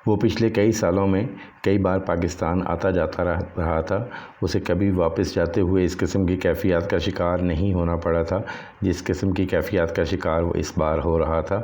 وہ پچھلے کئی سالوں میں کئی بار پاکستان آتا جاتا رہا تھا۔ اسے کبھی واپس جاتے ہوئے اس قسم کی کیفیات کا شکار نہیں ہونا پڑا تھا جس قسم کی کیفیات کا شکار وہ اس بار ہو رہا تھا۔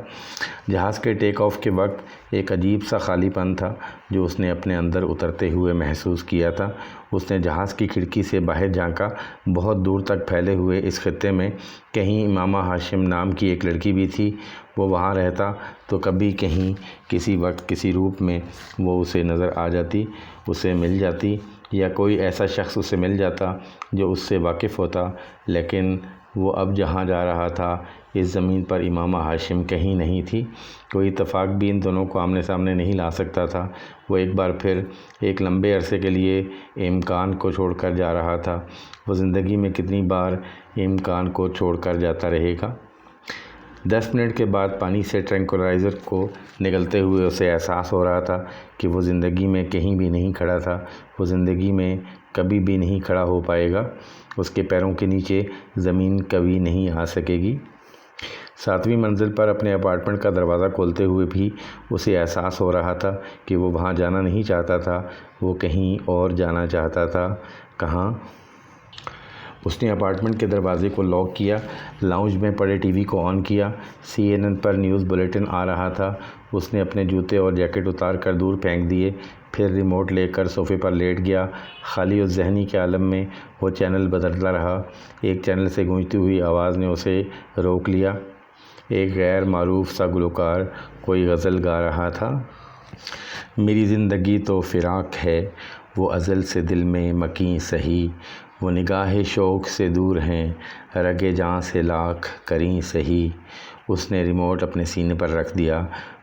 جہاز کے ٹیک آف کے وقت ایک عجیب سا خالی پن تھا جو اس نے اپنے اندر اترتے ہوئے محسوس کیا تھا۔ اس نے جہاز کی کھڑکی سے باہر جھانکا۔ بہت دور تک پھیلے ہوئے اس خطے میں کہیں امامہ ہاشم نام کی ایک لڑکی بھی تھی۔ وہ وہاں رہتا تو کبھی کہیں کسی وقت کسی روپ میں وہ اسے نظر آ جاتی، اسے مل جاتی، یا کوئی ایسا شخص اسے مل جاتا جو اس سے واقف ہوتا۔ لیکن وہ اب جہاں جا رہا تھا اس زمین پر امامہ ہاشم کہیں نہیں تھی۔ کوئی اتفاق بھی ان دونوں کو آمنے سامنے نہیں لا سکتا تھا۔ وہ ایک بار پھر ایک لمبے عرصے کے لیے امکان کو چھوڑ کر جا رہا تھا۔ وہ زندگی میں کتنی بار امکان کو چھوڑ کر جاتا رہے گا؟ 10 منٹ کے بعد پانی سے ٹرینکولائزر کو نگلتے ہوئے اسے احساس ہو رہا تھا کہ وہ زندگی میں کہیں بھی نہیں کھڑا تھا۔ وہ زندگی میں کبھی بھی نہیں کھڑا ہو پائے گا۔ اس کے پیروں کے نیچے زمین کبھی نہیں آ سکے گی۔ 7ویں منزل پر اپنے اپارٹمنٹ کا دروازہ کھولتے ہوئے بھی اسے احساس ہو رہا تھا کہ وہ وہاں جانا نہیں چاہتا تھا، وہ کہیں اور جانا چاہتا تھا۔ کہاں؟ اس نے اپارٹمنٹ کے دروازے کو لاک کیا، لاؤنج میں پڑے ٹی وی کو آن کیا۔ CNN پر نیوز بلیٹن آ رہا تھا۔ اس نے اپنے جوتے اور جیکٹ اتار کر دور پھینک دیے، پھر ریموٹ لے کر صوفے پر لیٹ گیا۔ خالی اور ذہنی کے عالم میں وہ چینل بدلتا رہا۔ ایک چینل سے گونجتی ہوئی آواز نے اسے روک لیا۔ ایک غیر معروف سا گلوکار کوئی غزل گا رہا تھا۔ میری زندگی تو فراق ہے، وہ ازل سے دل میں مکیں سہی، وہ نگاہ شوق سے دور ہیں، رگ جاں سے لاکھ کریں سہی۔ اس نے ریموٹ اپنے سینے پر رکھ دیا۔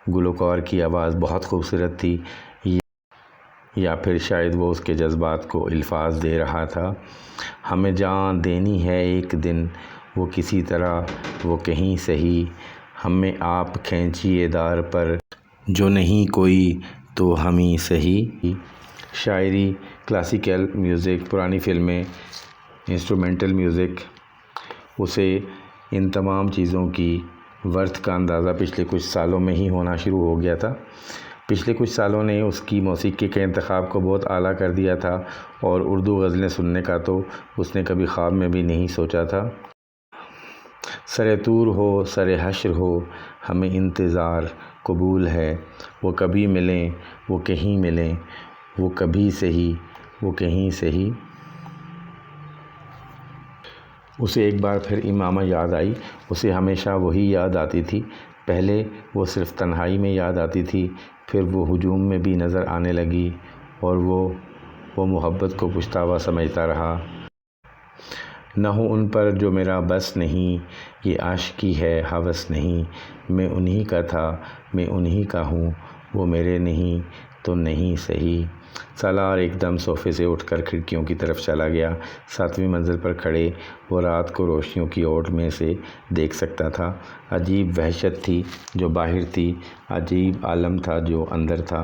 گلوکار کی آواز بہت خوبصورت تھی، یا پھر شاید وہ اس کے جذبات کو الفاظ دے رہا تھا۔ ہمیں جان دینی ہے ایک دن، وہ کسی طرح وہ کہیں سہی، ہمیں آپ کھینچیے دار پر، جو نہیں کوئی تو ہمیں سہی۔ شاعری، کلاسیکل میوزک، پرانی فلمیں، انسٹرومنٹل میوزک، اسے ان تمام چیزوں کی ورتھ کا اندازہ پچھلے کچھ سالوں میں ہی ہونا شروع ہو گیا تھا۔ پچھلے کچھ سالوں نے اس کی موسیقی کے انتخاب کو بہت اعلیٰ کر دیا تھا، اور اردو غزلیں سننے کا تو اس نے کبھی خواب میں بھی نہیں سوچا تھا۔ سر طور ہو سر حشر ہو، ہمیں انتظار قبول ہے، وہ کبھی ملیں وہ کہیں ملیں، وہ کبھی سہی وہ کہیں سہی۔ اسے ایک بار پھر امامہ یاد آئی۔ اسے ہمیشہ وہی یاد آتی تھی۔ پہلے وہ صرف تنہائی میں یاد آتی تھی، پھر وہ ہجوم میں بھی نظر آنے لگی، اور وہ محبت کو پچھتاوا سمجھتا رہا۔ نہ ہو ان پر جو میرا بس نہیں، یہ عاشقی ہے ہوس نہیں، میں انہی کا تھا میں انہی کا ہوں، وہ میرے نہیں تو نہیں سہی۔ سالار ایک دم صوفے سے اٹھ کر کھڑکیوں کی طرف چلا گیا۔ 7ویں منزل پر کھڑے وہ رات کو روشنیوں کی اوٹ میں سے دیکھ سکتا تھا۔ عجیب وحشت تھی جو باہر تھی، عجیب عالم تھا جو اندر تھا۔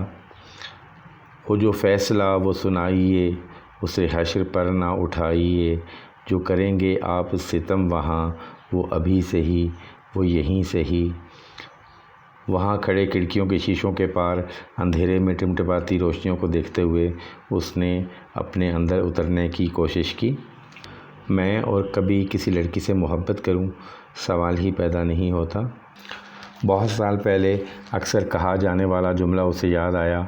ہو جو فیصلہ وہ سنائیے، اسے حشر پر نہ اٹھائیے، جو کریں گے آپ ستم وہاں، وہ ابھی سہی وہ یہیں سہی۔ وہاں کھڑے کھڑکیوں کے شیشوں کے پار اندھیرے میں ٹمٹماتی روشنیوں کو دیکھتے ہوئے اس نے اپنے اندر اترنے کی کوشش کی۔ میں اور کبھی کسی لڑکی سے محبت کروں، سوال ہی پیدا نہیں ہوتا۔ بہت سال پہلے اکثر کہا جانے والا جملہ اسے یاد آیا۔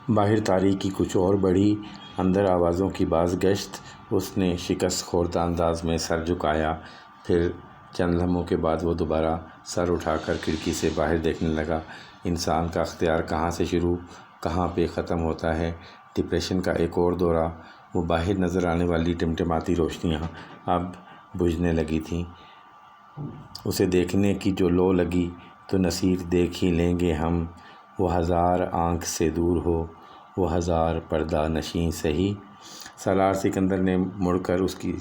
باہر تاریکی کچھ اور بڑھی، اندر آوازوں کی باز گشت۔ اس نے شکست خوردہ انداز میں سر جھکایا، پھر چند لمحوں کے بعد وہ دوبارہ سر اٹھا کر کھڑکی سے باہر دیکھنے لگا۔ انسان کا اختیار کہاں سے شروع کہاں پہ ختم ہوتا ہے؟ ڈپریشن کا ایک اور دورہ۔ وہ باہر نظر آنے والی ٹمٹماتی روشنیاں اب بجھنے لگی تھیں۔ اسے دیکھنے کی جو لو لگی تو نصیر دیکھ ہی لیں گے ہم، وہ ہزار آنکھ سے دور ہو، وہ ہزار پردہ نشیں سہی۔ سالار سکندر نے مڑ کر اس کی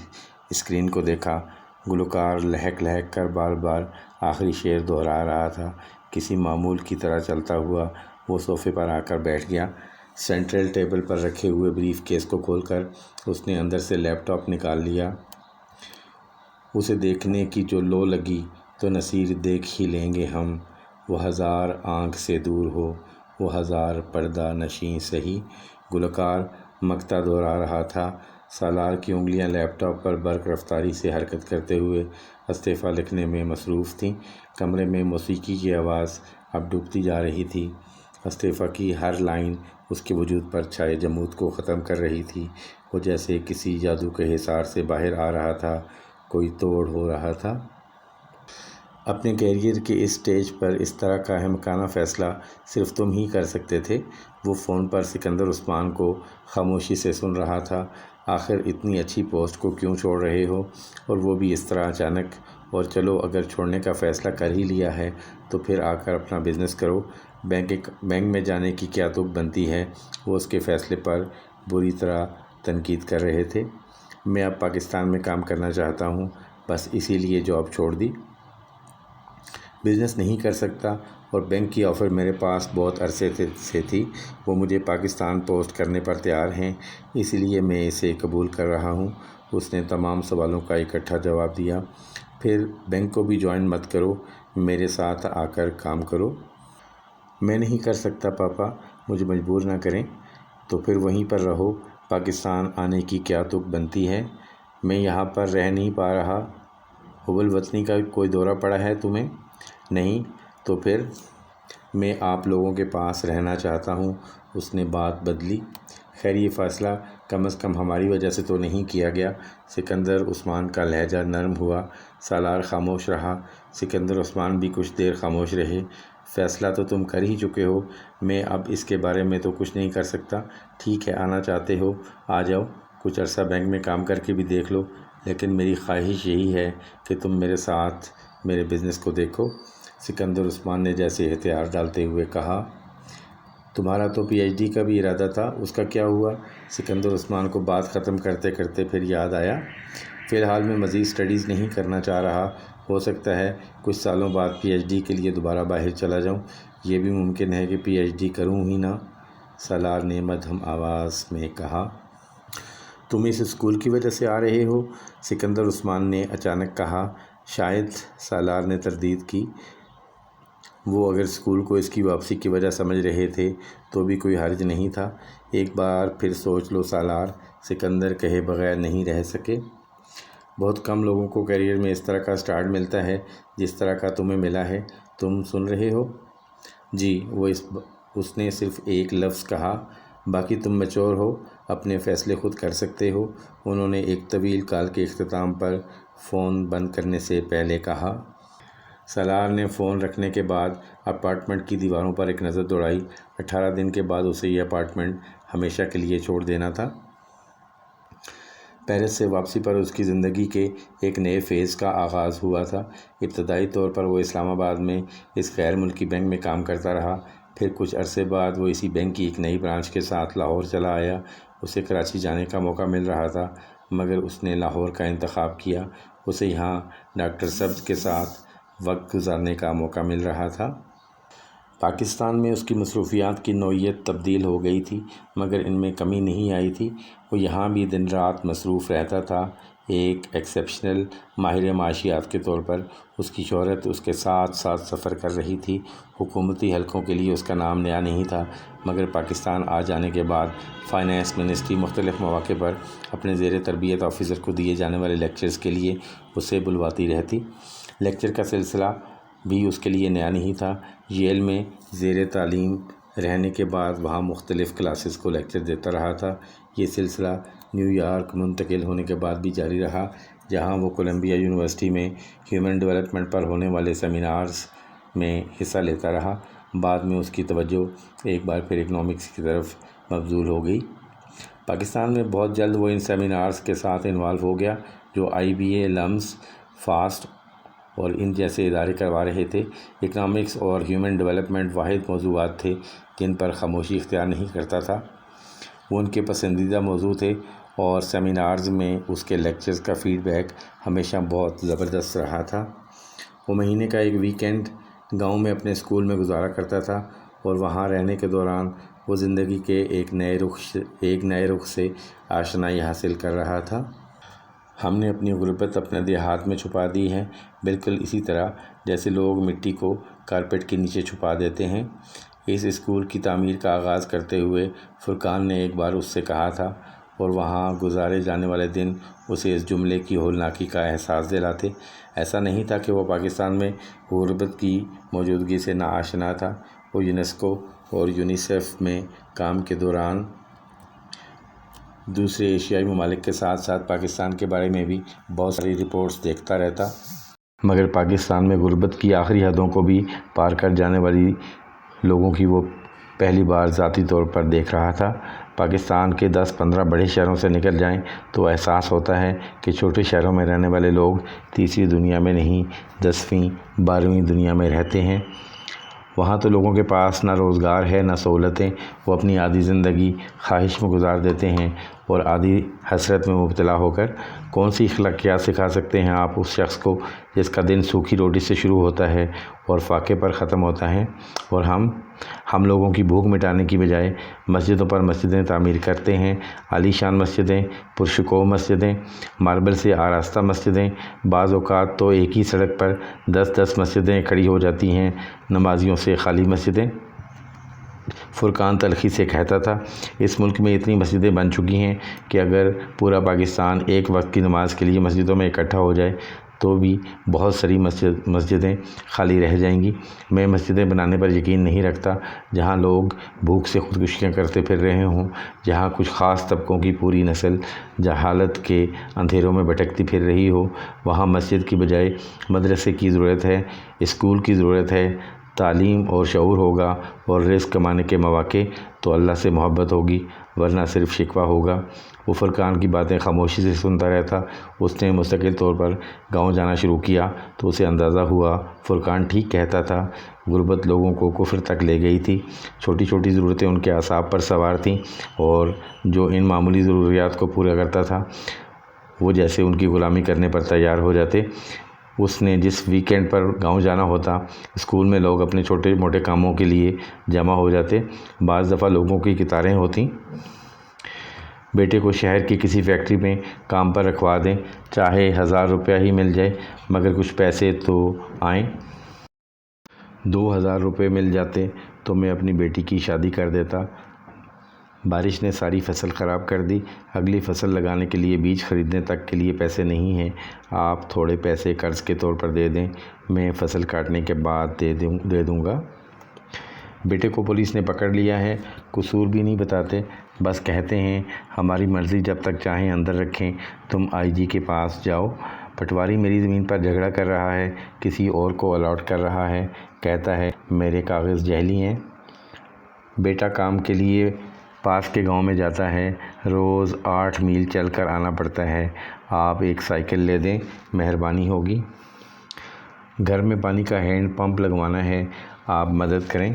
اسکرین کو دیکھا۔ گلوکار لہک لہک کر بار بار آخری شعر دہرا رہا تھا۔ کسی معمول کی طرح چلتا ہوا وہ صوفے پر آ کر بیٹھ گیا۔ سینٹرل ٹیبل پر رکھے ہوئے بریف کیس کو کھول کر اس نے اندر سے لیپ ٹاپ نکال لیا۔ اسے دیکھنے کی جو لو لگی تو نصیر دیکھ ہی لیں گے ہم، وہ ہزار آنکھ سے دور ہو، وہ ہزار پردہ نشیں سہی گلوکار مقطع دہرا رہا تھا۔ سالار کی انگلیاں لیپ ٹاپ پر برق رفتاری سے حرکت کرتے ہوئے استعفیٰ لکھنے میں مصروف تھیں۔ کمرے میں موسیقی کی آواز اب ڈوبتی جا رہی تھی۔ استعفیٰ کی ہر لائن اس کے وجود پر چھائے جمود کو ختم کر رہی تھی۔ وہ جیسے کسی جادو کے حصار سے باہر آ رہا تھا، کوئی توڑ ہو رہا تھا۔ اپنے کیریئر کے اس سٹیج پر اس طرح کا احمقانہ فیصلہ صرف تم ہی کر سکتے تھے۔ وہ فون پر سکندر عثمان کو خاموشی سے سن رہا تھا۔ آخر اتنی اچھی پوسٹ کو کیوں چھوڑ رہے ہو، اور وہ بھی اس طرح اچانک؟ اور چلو اگر چھوڑنے کا فیصلہ کر ہی لیا ہے تو پھر آ کر اپنا بزنس کرو۔ بینک میں جانے کی کیا تک بنتی ہے؟ وہ اس کے فیصلے پر بری طرح تنقید کر رہے تھے۔ میں اب پاکستان میں کام کرنا چاہتا ہوں، بس اسی لیے جاب چھوڑ دی۔ بزنس نہیں کر سکتا، اور بینک کی آفر میرے پاس بہت عرصے سے تھی۔ وہ مجھے پاکستان پوسٹ کرنے پر تیار ہیں، اسی لیے میں اسے قبول کر رہا ہوں۔ اس نے تمام سوالوں کا اکٹھا جواب دیا۔ پھر بینک کو بھی جوائن مت کرو، میرے ساتھ آ کر کام کرو۔ میں نہیں کر سکتا پاپا، مجھے مجبور نہ کریں۔ تو پھر وہیں پر رہو، پاکستان آنے کی کیا تک بنتی ہے؟ میں یہاں پر رہ نہیں پا رہا۔ حب الوطنی کا کوئی دورہ پڑا ہے تمہیں؟ نہیں۔ تو پھر؟ میں آپ لوگوں کے پاس رہنا چاہتا ہوں۔ اس نے بات بدلی۔ خیر یہ فیصلہ کم از کم ہماری وجہ سے تو نہیں کیا گیا۔ سکندر عثمان کا لہجہ نرم ہوا۔ سالار خاموش رہا۔ سکندر عثمان بھی کچھ دیر خاموش رہے۔ فیصلہ تو تم کر ہی چکے ہو، میں اب اس کے بارے میں تو کچھ نہیں کر سکتا۔ ٹھیک ہے، آنا چاہتے ہو آ جاؤ، کچھ عرصہ بینک میں کام کر کے بھی دیکھ لو، لیکن میری خواہش یہی ہے کہ تم میرے ساتھ میرے بزنس کو دیکھو۔ سکندر عثمان نے جیسے ہتھیار ڈالتے ہوئے کہا۔ تمہارا تو پی ایچ ڈی کا بھی ارادہ تھا، اس کا کیا ہوا؟ سکندر عثمان کو بات ختم کرتے کرتے پھر یاد آیا۔ فی الحال میں مزید سٹڈیز نہیں کرنا چاہ رہا، ہو سکتا ہے کچھ سالوں بعد پی ایچ ڈی کے لیے دوبارہ باہر چلا جاؤں۔ یہ بھی ممکن ہے کہ پی ایچ ڈی کروں ہی نہ، سالار نے مدھم آواز میں کہا۔ تم اس اسکول کی وجہ سے آ رہے ہو؟ سکندر عثمان نے اچانک کہا۔ شاید، سالار نے تردید کی۔ وہ اگر اسکول کو اس کی واپسی کی وجہ سمجھ رہے تھے تو بھی کوئی حرج نہیں تھا۔ ایک بار پھر سوچ لو سالار، سکندر کہے بغیر نہیں رہ سکے۔ بہت کم لوگوں کو کیریئر میں اس طرح کا سٹارٹ ملتا ہے جس طرح کا تمہیں ملا ہے۔ تم سن رہے ہو؟ جی، اس نے صرف ایک لفظ کہا۔ باقی تم میچور ہو، اپنے فیصلے خود کر سکتے ہو، انہوں نے ایک طویل کال کے اختتام پر فون بند کرنے سے پہلے کہا۔ سالار نے فون رکھنے کے بعد اپارٹمنٹ کی دیواروں پر ایک نظر دوڑائی۔ 18 دن کے بعد اسے یہ اپارٹمنٹ ہمیشہ کے لیے چھوڑ دینا تھا۔ پیرس سے واپسی پر اس کی زندگی کے ایک نئے فیز کا آغاز ہوا تھا۔ ابتدائی طور پر وہ اسلام آباد میں اس غیر ملکی بینک میں کام کرتا رہا۔ پھر کچھ عرصے بعد وہ اسی بینک کی ایک نئی برانچ کے ساتھ لاہور چلا آیا۔ اسے کراچی جانے کا موقع مل رہا تھا، مگر اس نے لاہور کا انتخاب کیا۔ اسے یہاں ڈاکٹر سبز کے ساتھ وقت گزارنے کا موقع مل رہا تھا۔ پاکستان میں اس کی مصروفیات کی نوعیت تبدیل ہو گئی تھی، مگر ان میں کمی نہیں آئی تھی۔ وہ یہاں بھی دن رات مصروف رہتا تھا۔ ایک ایکسیپشنل ماہر معاشیات کے طور پر اس کی شہرت اس کے ساتھ ساتھ سفر کر رہی تھی۔ حکومتی حلقوں کے لیے اس کا نام نیا نہیں تھا، مگر پاکستان آ جانے کے بعد فائنانس منسٹری مختلف مواقع پر اپنے زیر تربیت آفیسر کو دیے جانے والے لیکچرز کے لیے اسے بلواتی رہتی۔ لیکچر کا سلسلہ بھی اس کے لیے نیا نہیں تھا۔ ییل میں زیر تعلیم رہنے کے بعد وہاں مختلف کلاسز کو لیکچر دیتا رہا تھا۔ یہ سلسلہ نیو یارک منتقل ہونے کے بعد بھی جاری رہا، جہاں وہ کولمبیا یونیورسٹی میں ہیومن ڈیولپمنٹ پر ہونے والے سیمینارز میں حصہ لیتا رہا۔ بعد میں اس کی توجہ ایک بار پھر اکنامکس کی طرف مبذول ہو گئی۔ پاکستان میں بہت جلد وہ ان سیمینارز کے ساتھ انوالو ہو گیا جو IBA، لمز، فاسٹ اور ان جیسے ادارے کروا رہے تھے۔ اکنامکس اور ہیومن ڈیولپمنٹ واحد موضوعات تھے جن پر خاموشی اختیار نہیں کرتا تھا۔ وہ ان کے پسندیدہ موضوع تھے، اور سیمینارز میں اس کے لیکچرز کا فیڈ بیک ہمیشہ بہت زبردست رہا تھا۔ وہ مہینے کا ایک ویکینڈ گاؤں میں اپنے اسکول میں گزارا کرتا تھا، اور وہاں رہنے کے دوران وہ زندگی کے ایک نئے رخ سے آشنائی حاصل کر رہا تھا۔ ہم نے اپنی غربت اپنے دیہات میں چھپا دی ہے، بالکل اسی طرح جیسے لوگ مٹی کو کارپیٹ کے نیچے چھپا دیتے ہیں۔ اس اسکول کی تعمیر کا آغاز کرتے ہوئے فرقان نے ایک بار اس سے کہا تھا، اور وہاں گزارے جانے والے دن اسے اس جملے کی ہولناکی کا احساس دلاتے۔ ایسا نہیں تھا کہ وہ پاکستان میں غربت کی موجودگی سے ناآشنا تھا۔ وہ یونیسکو اور یونیسیف میں کام کے دوران دوسرے ایشیائی ممالک کے ساتھ ساتھ پاکستان کے بارے میں بھی بہت ساری رپورٹس دیکھتا رہتا، مگر پاکستان میں غربت کی آخری حدوں کو بھی پار کر جانے والی لوگوں کی وہ پہلی بار ذاتی طور پر دیکھ رہا تھا۔ پاکستان کے 10-15 بڑے شہروں سے نکل جائیں تو احساس ہوتا ہے کہ چھوٹے شہروں میں رہنے والے لوگ تیسری دنیا میں نہیں 10ویں 12ویں دنیا میں رہتے ہیں۔ وہاں تو لوگوں کے پاس نہ روزگار ہے نہ سہولتیں، وہ اپنی آدھی زندگی خواہش میں گزار دیتے ہیں اور آدھی حسرت میں مبتلا ہو کر۔ کون سی اخلاقیات سکھا سکتے ہیں آپ اس شخص کو جس کا دن سوکھی روٹی سے شروع ہوتا ہے اور فاقے پر ختم ہوتا ہے؟ اور ہم لوگوں کی بھوک مٹانے کی بجائے مسجدوں پر مسجدیں تعمیر کرتے ہیں، عالی شان مسجدیں، پرشکوہ مسجدیں، ماربل سے آراستہ مسجدیں۔ بعض اوقات تو ایک ہی سڑک پر 10 مسجدیں کھڑی ہو جاتی ہیں، نمازیوں سے خالی مسجدیں۔ فرقان تلخی سے کہتا تھا، اس ملک میں اتنی مسجدیں بن چکی ہیں کہ اگر پورا پاکستان ایک وقت کی نماز کے لیے مسجدوں میں اکٹھا ہو جائے تو بھی بہت ساری مسجدیں خالی رہ جائیں گی۔ میں مسجدیں بنانے پر یقین نہیں رکھتا جہاں لوگ بھوک سے خودکشیاں کرتے پھر رہے ہوں، جہاں کچھ خاص طبقوں کی پوری نسل جہالت کے اندھیروں میں بھٹکتی پھر رہی ہو۔ وہاں مسجد کی بجائے مدرسے کی ضرورت ہے، اسکول کی ضرورت ہے۔ تعلیم اور شعور ہوگا اور رزق کمانے کے مواقع تو اللہ سے محبت ہوگی، ورنہ صرف شکوہ ہوگا۔ وہ فرقان کی باتیں خاموشی سے سنتا رہتا۔ اس نے مستقل طور پر گاؤں جانا شروع کیا تو اسے اندازہ ہوا فرقان ٹھیک کہتا تھا۔ غربت لوگوں کو کفر تک لے گئی تھی۔ چھوٹی چھوٹی ضرورتیں ان کے اعصاب پر سوار تھیں، اور جو ان معمولی ضروریات کو پورا کرتا تھا وہ جیسے ان کی غلامی کرنے پر تیار ہو جاتے۔ اس نے جس ویکینڈ پر گاؤں جانا ہوتا، اسکول میں لوگ اپنے چھوٹے موٹے کاموں کے لیے جمع ہو جاتے۔ بعض دفعہ لوگوں کی قطاریں ہوتیں۔ بیٹے کو شہر کی کسی فیکٹری میں کام پر رکھوا دیں، چاہے 1000 روپیہ ہی مل جائے، مگر کچھ پیسے تو آئیں۔ 2000 روپے مل جاتے تو میں اپنی بیٹی کی شادی کر دیتا۔ بارش نے ساری فصل خراب کر دی، اگلی فصل لگانے کے لیے بیج خریدنے تک کے لیے پیسے نہیں ہیں، آپ تھوڑے پیسے قرض کے طور پر دے دیں، میں فصل کاٹنے کے بعد دے دوں گا۔ بیٹے کو پولیس نے پکڑ لیا ہے، قصور بھی نہیں بتاتے، بس کہتے ہیں ہماری مرضی، جب تک چاہیں اندر رکھیں، تم IG کے پاس جاؤ۔ پٹواری میری زمین پر جھگڑا کر رہا ہے، کسی اور کو الاٹ کر رہا ہے، کہتا ہے میرے کاغذ جعلی ہیں۔ بیٹا کام کے لیے پاس کے گاؤں میں جاتا ہے، روز 8 میل چل کر آنا پڑتا ہے، آپ ایک سائیکل لے دیں، مہربانی ہوگی۔ گھر میں پانی کا ہینڈ پمپ لگوانا ہے، آپ مدد کریں۔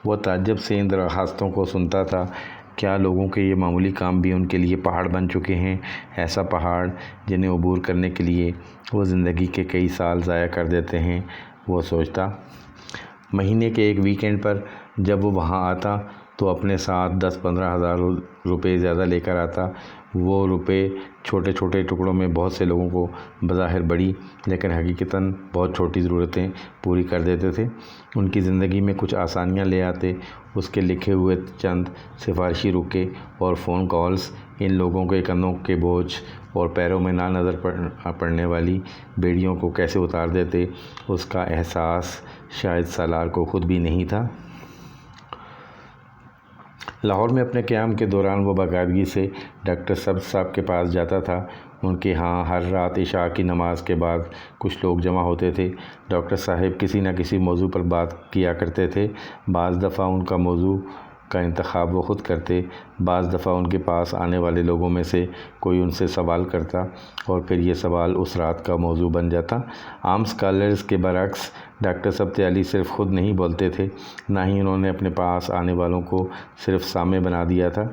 وہ تعجب سے ان درخواستوں کو سنتا تھا، کیا لوگوں کے یہ معمولی کام بھی ان کے لیے پہاڑ بن چکے ہیں؟ ایسا پہاڑ جنہیں عبور کرنے کے لیے وہ زندگی کے کئی سال ضائع کر دیتے ہیں، وہ سوچتا۔ مہینے کے ایک ویکینڈ پر جب وہ وہاں آتا تو اپنے ساتھ 10-15 ہزار روپے زیادہ لے کر آتا۔ وہ روپے چھوٹے چھوٹے ٹکڑوں میں بہت سے لوگوں کو بظاہر بڑی لیکن حقیقتاً بہت چھوٹی ضرورتیں پوری کر دیتے تھے، ان کی زندگی میں کچھ آسانیاں لے آتے۔ اس کے لکھے ہوئے چند سفارشی رکے اور فون کالز ان لوگوں کے کندھوں کے بوجھ اور پیروں میں نہ نظر پڑنے والی بیڑیوں کو کیسے اتار دیتے، اس کا احساس شاید سالار کو خود بھی نہیں تھا۔ لاہور میں اپنے قیام کے دوران وہ باقاعدگی سے ڈاکٹر سبز صاحب کے پاس جاتا تھا۔ ان کے ہاں ہر رات عشاء کی نماز کے بعد کچھ لوگ جمع ہوتے تھے۔ ڈاکٹر صاحب کسی نہ کسی موضوع پر بات کیا کرتے تھے، بعض دفعہ ان کا موضوع کا انتخاب وہ خود کرتے، بعض دفعہ ان کے پاس آنے والے لوگوں میں سے کوئی ان سے سوال کرتا اور پھر یہ سوال اس رات کا موضوع بن جاتا۔ عام اسکالرز کے برعکس ڈاکٹر سبزیالی صرف خود نہیں بولتے تھے، نہ ہی انہوں نے اپنے پاس آنے والوں کو صرف سامع بنا دیا تھا،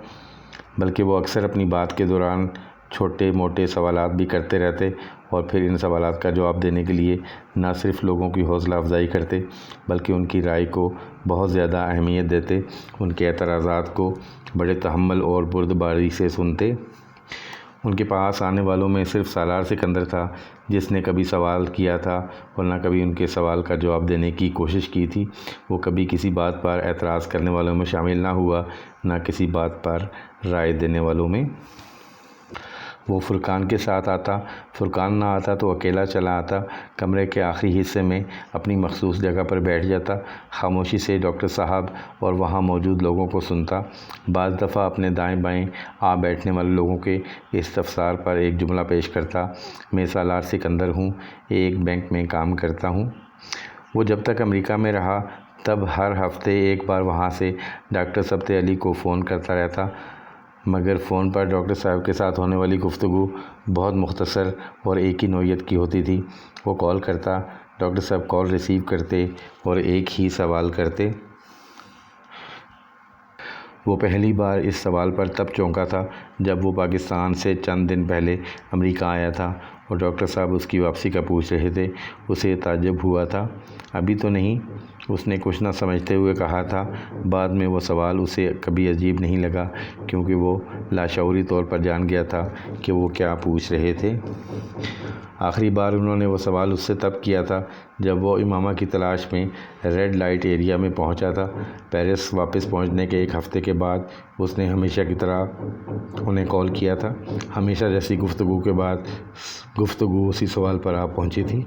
بلکہ وہ اکثر اپنی بات کے دوران چھوٹے موٹے سوالات بھی کرتے رہتے اور پھر ان سوالات کا جواب دینے کے لیے نہ صرف لوگوں کی حوصلہ افزائی کرتے بلکہ ان کی رائے کو بہت زیادہ اہمیت دیتے، ان کے اعتراضات کو بڑے تحمل اور بردباری سے سنتے۔ ان کے پاس آنے والوں میں صرف سالار سکندر تھا جس نے کبھی سوال کیا تھا اور نہ کبھی ان کے سوال کا جواب دینے کی کوشش کی تھی، وہ کبھی کسی بات پر اعتراض کرنے والوں میں شامل نہ ہوا، نہ کسی بات پر رائے دینے والوں میں۔ وہ فرقان کے ساتھ آتا، فرقان نہ آتا تو اکیلا چلا آتا، کمرے کے آخری حصے میں اپنی مخصوص جگہ پر بیٹھ جاتا، خاموشی سے ڈاکٹر صاحب اور وہاں موجود لوگوں کو سنتا، بعض دفعہ اپنے دائیں بائیں آ بیٹھنے والے لوگوں کے استفسار پر ایک جملہ پیش کرتا، میں سالار سکندر ہوں، ایک بینک میں کام کرتا ہوں۔ وہ جب تک امریکہ میں رہا تب ہر ہفتے ایک بار وہاں سے ڈاکٹر سبت علی کو فون کرتا رہتا، مگر فون پر ڈاکٹر صاحب کے ساتھ ہونے والی گفتگو بہت مختصر اور ایک ہی نوعیت کی ہوتی تھی۔ وہ کال کرتا، ڈاکٹر صاحب کال ریسیو کرتے اور ایک ہی سوال کرتے۔ وہ پہلی بار اس سوال پر تب چونکا تھا جب وہ پاکستان سے چند دن پہلے امریکہ آیا تھا اور ڈاکٹر صاحب اس کی واپسی کا پوچھ رہے تھے۔ اسے تعجب ہوا تھا۔ ابھی تو نہیں، اس نے کچھ نہ سمجھتے ہوئے کہا تھا۔ بعد میں وہ سوال اسے کبھی عجیب نہیں لگا، کیونکہ وہ لاشعوری طور پر جان گیا تھا کہ وہ کیا پوچھ رہے تھے۔ آخری بار انہوں نے وہ سوال اس سے تب کیا تھا جب وہ امامہ کی تلاش میں ریڈ لائٹ ایریا میں پہنچا تھا۔ پیرس واپس پہنچنے کے ایک ہفتے کے بعد اس نے ہمیشہ کی طرح انہیں کال کیا تھا۔ ہمیشہ جیسی گفتگو کے بعد گفتگو اسی سوال پر آ پہنچی تھی۔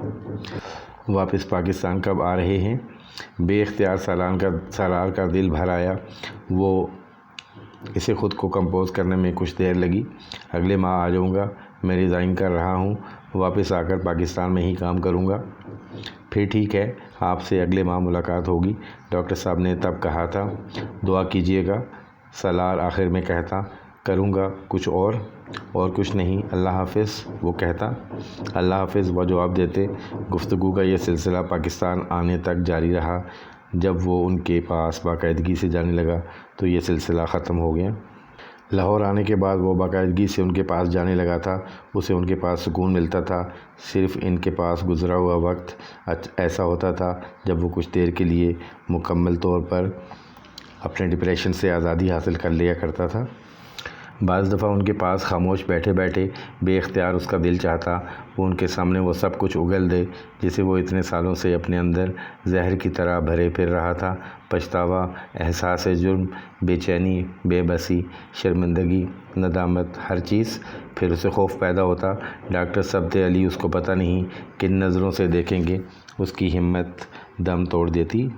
واپس پاکستان کب آ رہے ہیں؟ بے اختیار سالار کا دل بھر آیا۔ وہ اسے خود کو کمپوز کرنے میں کچھ دیر لگی۔ اگلے ماہ آ جاؤں گا، میں ریزائن کر رہا ہوں، واپس آ کر پاکستان میں ہی کام کروں گا۔ پھر ٹھیک ہے، آپ سے اگلے ماہ ملاقات ہوگی، ڈاکٹر صاحب نے تب کہا تھا۔ دعا کیجیے گا، سالار آخر میں کہتا۔ کروں گا، کچھ اور کچھ نہیں، اللہ حافظ، وہ کہتا۔ اللہ حافظ، وہ جواب دیتے۔ گفتگو کا یہ سلسلہ پاکستان آنے تک جاری رہا۔ جب وہ ان کے پاس باقاعدگی سے جانے لگا تو یہ سلسلہ ختم ہو گیا۔ لاہور آنے کے بعد وہ باقاعدگی سے ان کے پاس جانے لگا تھا۔ اسے ان کے پاس سکون ملتا تھا۔ صرف ان کے پاس گزرا ہوا وقت ایسا ہوتا تھا جب وہ کچھ دیر کے لیے مکمل طور پر اپنے ڈپریشن سے آزادی حاصل کر لیا کرتا تھا۔ بعض دفعہ ان کے پاس خاموش بیٹھے بیٹھے بے اختیار اس کا دل چاہتا وہ ان کے سامنے وہ سب کچھ اگل دے جسے وہ اتنے سالوں سے اپنے اندر زہر کی طرح بھرے پھر رہا تھا۔ پچھتاوا، احساس جرم، بے چینی، بے بسی، شرمندگی، ندامت، ہر چیز۔ پھر اسے خوف پیدا ہوتا ڈاکٹر سبت علی اس کو پتہ نہیں کن نظروں سے دیکھیں گے۔ اس کی ہمت دم توڑ دیتی۔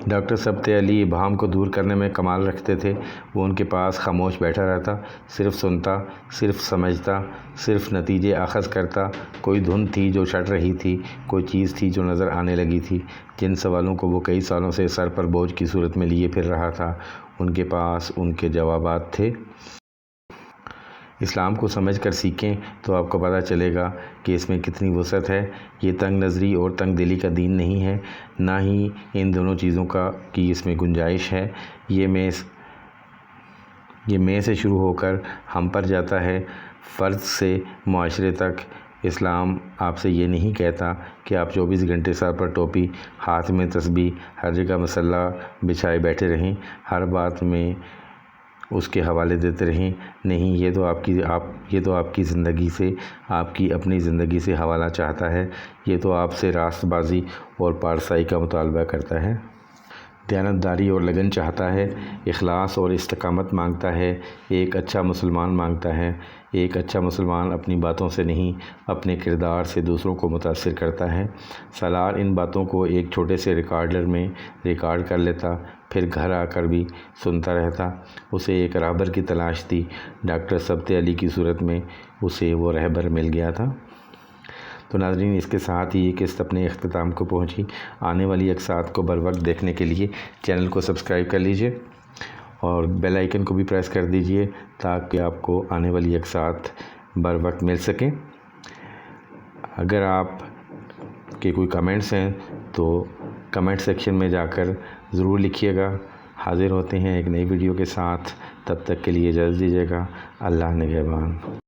ڈاکٹر سبت علی ابہام کو دور کرنے میں کمال رکھتے تھے۔ وہ ان کے پاس خاموش بیٹھا رہتا، صرف سنتا، صرف سمجھتا، صرف نتیجے اخذ کرتا۔ کوئی دھن تھی جو چھٹ رہی تھی، کوئی چیز تھی جو نظر آنے لگی تھی۔ جن سوالوں کو وہ کئی سالوں سے سر پر بوجھ کی صورت میں لیے پھر رہا تھا، ان کے پاس ان کے جوابات تھے۔ اسلام کو سمجھ کر سیکھیں تو آپ کو پتہ چلے گا کہ اس میں کتنی وسعت ہے۔ یہ تنگ نظری اور تنگ دلی کا دین نہیں ہے، نہ ہی ان دونوں چیزوں کی اس میں گنجائش ہے۔ یہ میں سے شروع ہو کر ہم پر جاتا ہے، فرد سے معاشرے تک۔ اسلام آپ سے یہ نہیں کہتا کہ آپ 24 گھنٹے سر پر ٹوپی، ہاتھ میں تسبیح، ہر جگہ مصلی بچھائے بیٹھے رہیں، ہر بات میں اس کے حوالے دیتے رہیں۔ نہیں، یہ تو آپ کی زندگی سے، آپ کی اپنی زندگی سے حوالہ چاہتا ہے۔ یہ تو آپ سے راست بازی اور پارسائی کا مطالبہ کرتا ہے۔ دیانتداری اور لگن چاہتا ہے، اخلاص اور استقامت مانگتا ہے، ایک اچھا مسلمان مانگتا ہے۔ ایک اچھا مسلمان اپنی باتوں سے نہیں، اپنے کردار سے دوسروں کو متاثر کرتا ہے۔ سالار ان باتوں کو ایک چھوٹے سے ریکارڈر میں ریکارڈ کر لیتا، پھر گھر آ کر بھی سنتا رہتا۔ اسے ایک رہبر کی تلاش تھی۔ ڈاکٹر سبت علی کی صورت میں اسے وہ رہبر مل گیا تھا۔ تو ناظرین، اس کے ساتھ ہی یہ قسط اپنے اختتام کو پہنچی۔ آنے والی اقساط کو بروقت دیکھنے کے لیے چینل کو سبسکرائب کر لیجئے اور بیل آئیکن کو بھی پریس کر دیجئے تاکہ آپ کو آنے والی اقساط بروقت مل سکیں۔ اگر آپ کے کوئی کمنٹس ہیں تو کمنٹ سیکشن میں جا کر ضرور لکھیے گا۔ حاضر ہوتے ہیں ایک نئی ویڈیو کے ساتھ، تب تک کے لیے اجازت دیجیے گا۔ اللہ نگہبان۔